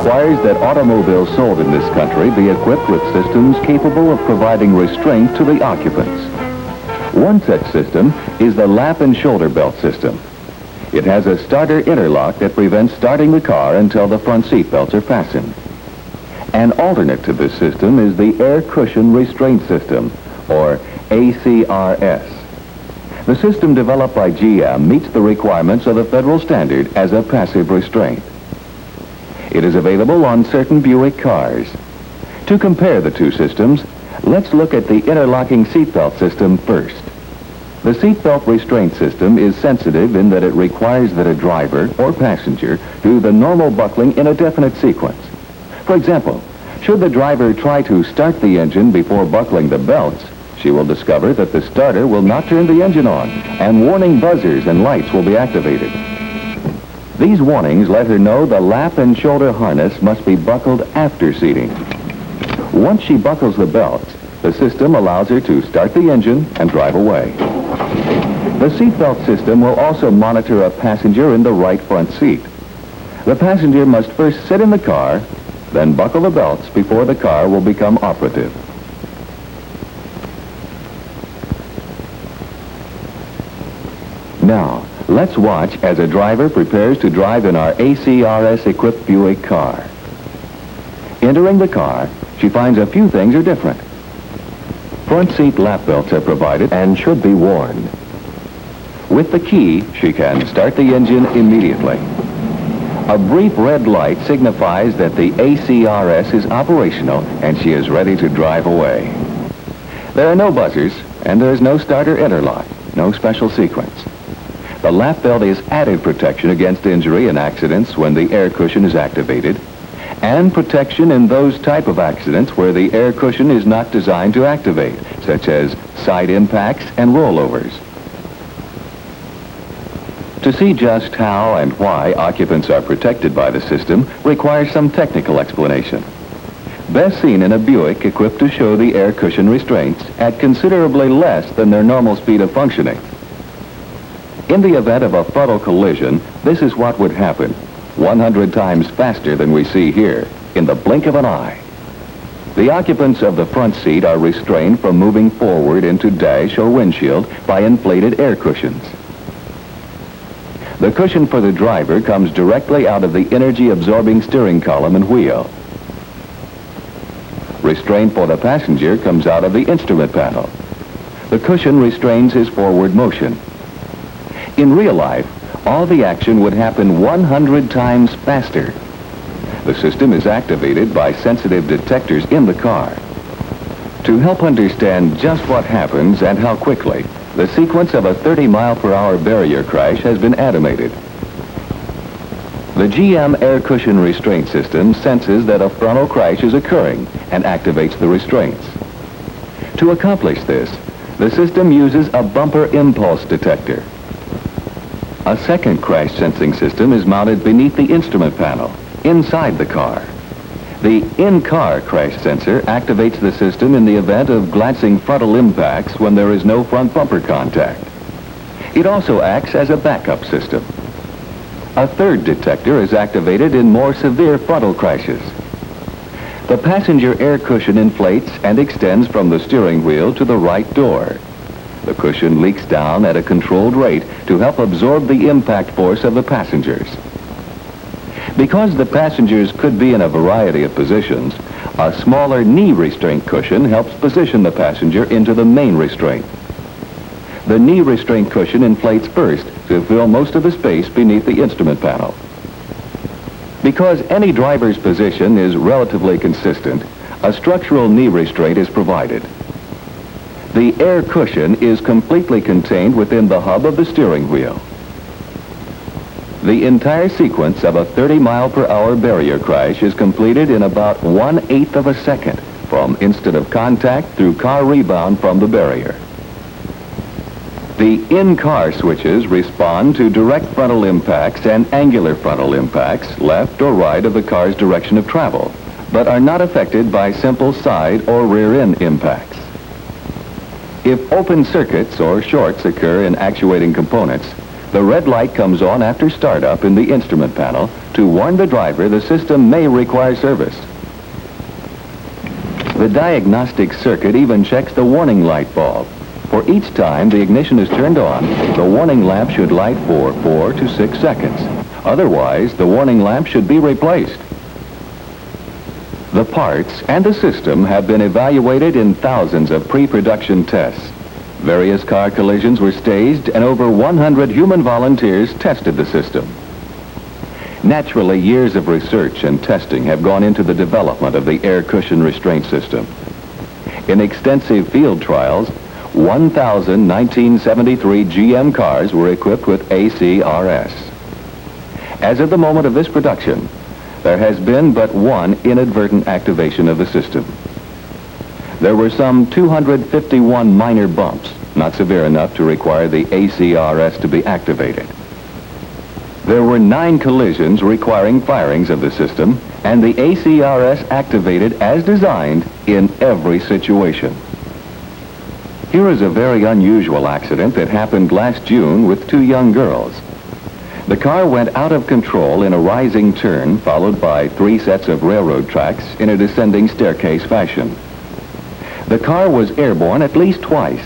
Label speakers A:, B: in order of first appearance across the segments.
A: requires that automobiles sold in this country be equipped with systems capable of providing restraint to the occupants. One such system is the lap and shoulder belt system. It has a starter interlock that prevents starting the car until the front seat belts are fastened. An alternate to this system is the air cushion restraint system, or ACRS. The system developed by GM meets the requirements of the federal standard as a passive restraint. It is available on certain Buick cars. To compare the two systems, let's look at the interlocking seatbelt system first. The seatbelt restraint system is sensitive in that it requires that a driver or passenger do the normal buckling in a definite sequence. For example, should the driver try to start the engine before buckling the belts, she will discover that the starter will not turn the engine on, and warning buzzers and lights will be activated. These warnings let her know the lap and shoulder harness must be buckled after seating. Once she buckles the belts, the system allows her to start the engine and drive away. The seatbelt system will also monitor a passenger in the right front seat. The passenger must first sit in the car, then buckle the belts before the car will become operative. Now, let's watch as a driver prepares to drive in our ACRS-equipped Buick car. Entering the car, she finds a few things are different. Front seat lap belts are provided and should be worn. With the key, she can start the engine immediately. A brief red light signifies that the ACRS is operational and she is ready to drive away. There are no buzzers and there is no starter interlock, no special sequence. The lap belt is added protection against injury and accidents when the air cushion is activated, and protection in those type of accidents where the air cushion is not designed to activate, such as side impacts and rollovers. To see just how and why occupants are protected by the system requires some technical explanation. Best seen in a Buick equipped to show the air cushion restraints at considerably less than their normal speed of functioning. In the event of a frontal collision, this is what would happen, 100 times faster than we see here, in the blink of an eye. The occupants of the front seat are restrained from moving forward into dash or windshield by inflated air cushions. The cushion for the driver comes directly out of the energy-absorbing steering column and wheel. Restraint for the passenger comes out of the instrument panel. The cushion restrains his forward motion. In real life, all the action would happen 100 times faster. The system is activated by sensitive detectors in the car. To help understand just what happens and how quickly, the sequence of a 30-mile-per-hour barrier crash has been animated. The GM air cushion restraint system senses that a frontal crash is occurring and activates the restraints. To accomplish this, the system uses a bumper impulse detector. A second crash sensing system is mounted beneath the instrument panel, inside the car. The in-car crash sensor activates the system in the event of glancing frontal impacts when there is no front bumper contact. It also acts as a backup system. A third detector is activated in more severe frontal crashes. The passenger air cushion inflates and extends from the steering wheel to the right door. The cushion leaks down at a controlled rate to help absorb the impact force of the passengers. Because the passengers could be in a variety of positions, a smaller knee restraint cushion helps position the passenger into the main restraint. The knee restraint cushion inflates first to fill most of the space beneath the instrument panel. Because any driver's position is relatively consistent, a structural knee restraint is provided. The air cushion is completely contained within the hub of the steering wheel. The entire sequence of a 30-mile-per-hour barrier crash is completed in about 1/8 of a second from instant of contact through car rebound from the barrier. The in-car switches respond to direct frontal impacts and angular frontal impacts, left or right of the car's direction of travel, but are not affected by simple side or rear-end impacts. If open circuits or shorts occur in actuating components, The red light comes on after startup in the instrument panel to warn the driver the system may require service. The diagnostic circuit even checks the warning light bulb. For each time the ignition is turned on, the warning lamp should light for 4 to 6 seconds. Otherwise, the warning lamp should be replaced. The parts and the system have been evaluated in thousands of pre-production tests. Various car collisions were staged and over 100 human volunteers tested the system. Naturally, years of research and testing have gone into the development of the air cushion restraint system. In extensive field trials, 1,1973 GM cars were equipped with ACRS. As of the moment of this production, there has been but one inadvertent activation of the system. There were some 251 minor bumps, not severe enough to require the ACRS to be activated. There were 9 collisions requiring firings of the system, and the ACRS activated as designed in every situation. Here is a very unusual accident that happened last June with 2 young girls. The car went out of control in a rising turn, followed by 3 sets of railroad tracks in a descending staircase fashion. The car was airborne at least twice.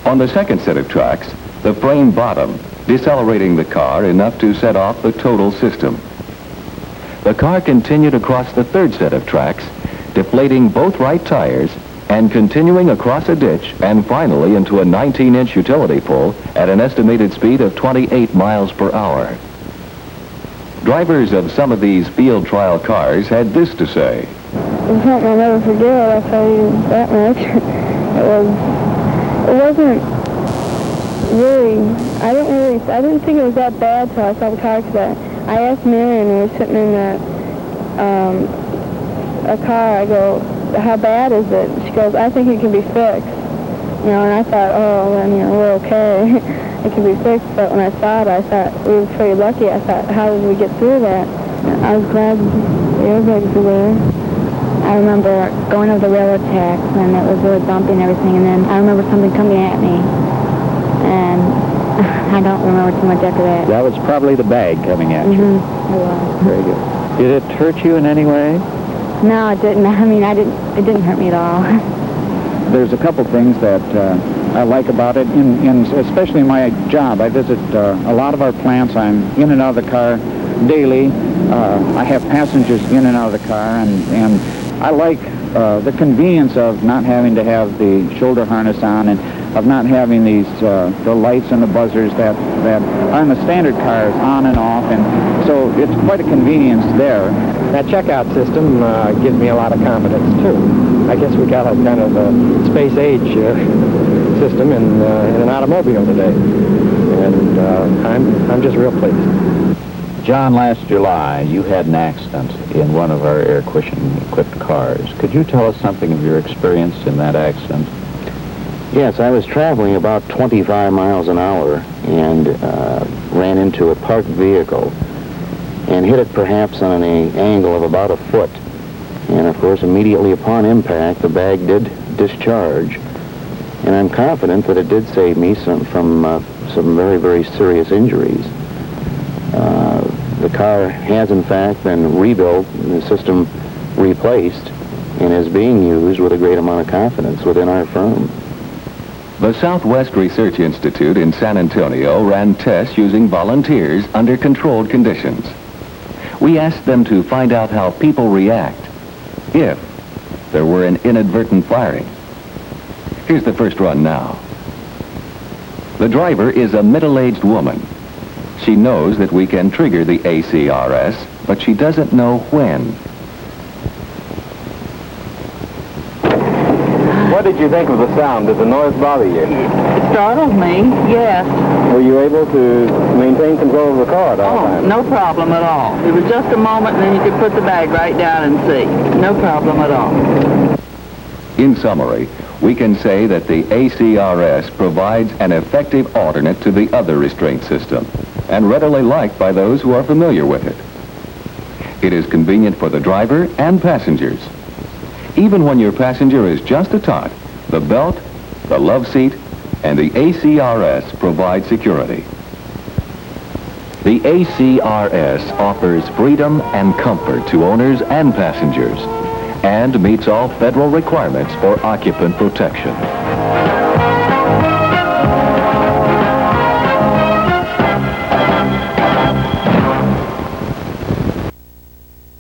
A: On the second set of tracks, the frame bottomed, decelerating the car enough to set off the total system. The car continued across the third set of tracks, deflating both right tires and continuing across a ditch and finally into a 19-inch utility pole at an estimated speed of 28 miles per hour. Drivers of some of these field trial cars had this to say.
B: It's something I'll never forget, I'll tell you that much. It wasn't really, I didn't think it was that bad till I saw the car accident. I asked Marion when we were sitting in that, a car, I go, how bad is it? She goes, I think it can be fixed. You know, and I thought, oh, then, you know, we're okay. It can be fixed, but when I saw it, I thought, we were pretty lucky. I thought, how did we get through that? I was glad the airbags were there.
C: I remember going over the railroad tracks, and it was really bumpy and everything, and then I remember something coming at me, and I don't remember too much after that.
D: That was probably the bag coming at you.
C: It was.
D: Very good. Did it hurt you in any way?
C: No, it didn't. I mean, it didn't hurt me at all.
D: There's a couple things that I like about it, especially in my job. I visit a lot of our plants. I'm in and out of the car daily. I have passengers in and out of the car, and I like the convenience of not having to have the shoulder harness on and of not having these the lights and the buzzers that are in the standard cars on and off, and so it's quite a convenience there. That checkout system gives me a lot of confidence too. I guess we got a kind of a space age system in an automobile today, and I'm just real pleased.
E: John, last July, you had an accident in one of our air cushion-equipped cars. Could you tell us something of your experience in that accident?
F: Yes, I was traveling about 25 miles an hour and ran into a parked vehicle and hit it perhaps on an angle of about a foot. And of course, immediately upon impact, the bag did discharge. And I'm confident that it did save me from some very, very serious injuries. The car has, in fact, been rebuilt, the system replaced, and is being used with a great amount of confidence within our firm.
A: The Southwest Research Institute in San Antonio ran tests using volunteers under controlled conditions. We asked them to find out how people react if there were an inadvertent firing. Here's the first run now. The driver is a middle-aged woman. She knows that we can trigger the ACRS, but she doesn't know when.
D: What did you think of the sound? Did the noise bother you?
G: It startled me, yes.
D: Were you able to maintain control of the car at all times?
G: No problem at all. It was just a moment, and then you could put the bag right down and see. No problem at all.
A: In summary, we can say that the ACRS provides an effective alternate to the other restraint system and readily liked by those who are familiar with it. It is convenient for the driver and passengers. Even when your passenger is just a tot, the belt, the love seat, and the ACRS provide security. The ACRS offers freedom and comfort to owners and passengers and meets all federal requirements for occupant protection.